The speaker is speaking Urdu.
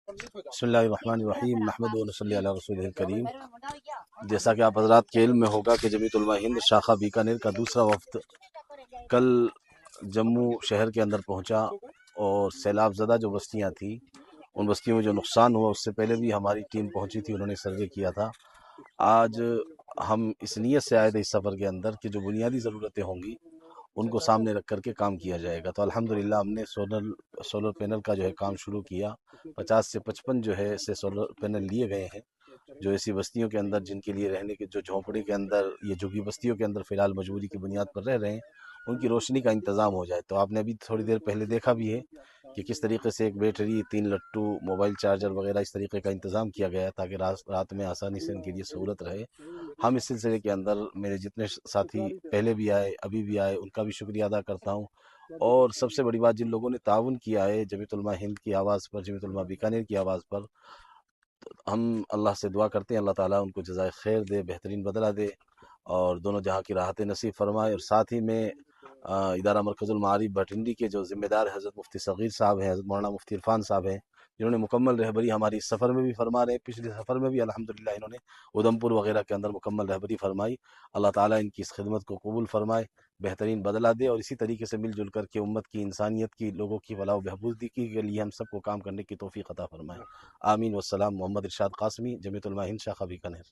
بسم اللہ الرحمن الرحیم نحمد و نصلی علی رسول الکریم۔ جیسا کہ آپ حضرات کے علم میں ہوگا کہ جمعیت علماء ہند شاخہ بیکانیر کا دوسرا وفد کل جموں شہر کے اندر پہنچا، اور سیلاب زدہ جو بستیاں تھیں ان بستیوں میں جو نقصان ہوا اس سے پہلے بھی ہماری ٹیم پہنچی تھی، انہوں نے سروے کیا تھا۔ آج ہم اس نیت سے آئے تھے اس سفر کے اندر کہ جو بنیادی ضرورتیں ہوں گی ان کو سامنے رکھ کر کے کام کیا جائے گا۔ تو الحمدللہ ہم نے سولر پینل کا جو ہے کام شروع کیا۔ 50 سے 55 جو ہے سے سولر پینل لیے گئے ہیں، جو ایسی بستیوں کے اندر جن کے لیے رہنے کے جو جھونپڑی کے اندر یہ جھگی بستیوں کے اندر فی الحال مجبوری کی بنیاد پر رہ رہے ہیں، ان کی روشنی کا انتظام ہو جائے۔ تو آپ نے ابھی تھوڑی دیر پہلے دیکھا بھی ہے کہ کس طریقے سے ایک بیٹری، 3 لٹو، موبائل چارجر وغیرہ اس طریقے کا انتظام کیا گیا ہے تاکہ رات میں آسانی سے ان کے لیے سہولت رہے۔ ہم اس سلسلے کے اندر میرے جتنے ساتھی پہلے بھی آئے ابھی بھی آئے ان کا بھی شکریہ ادا کرتا ہوں، اور سب سے بڑی بات جن لوگوں نے تعاون کیا ہے جمعیت علماء ہند کی آواز پر، جمعیت علماء بیکانیر کی آواز پر، ہم اللہ سے دعا کرتے ہیں اللہ تعالیٰ ان کو جزائے خیر دے، بہترین بدلہ دے، اور دونوں جہاں کی راحت نصیب فرمائے۔ اور ساتھ ہی میں ادارہ مرکز المعارف بھٹنڈی کے جو ذمہ دار حضرت مفتی صغیر صاحب ہیں، حضرت مولانا مفتی عرفان صاحب ہیں، جنہوں نے مکمل رہبری ہماری اس سفر میں بھی فرما رہے ہیں، پچھلے سفر میں بھی الحمدللہ انہوں نے ادھمپور وغیرہ کے اندر مکمل رہبری فرمائی۔ اللہ تعالیٰ ان کی اس خدمت کو قبول فرمائے، بہترین بدلہ دے، اور اسی طریقے سے مل جل کر کے امت کی، انسانیت کی، لوگوں کی فلاح و بہبودی کے لیے ہم سب کو کام کرنے کی توفیق عطا فرمائے۔ آمین۔ والسلام۔ محمد ارشاد قاسمی، جمعیت علماء ہند شاخہ بیکانیر۔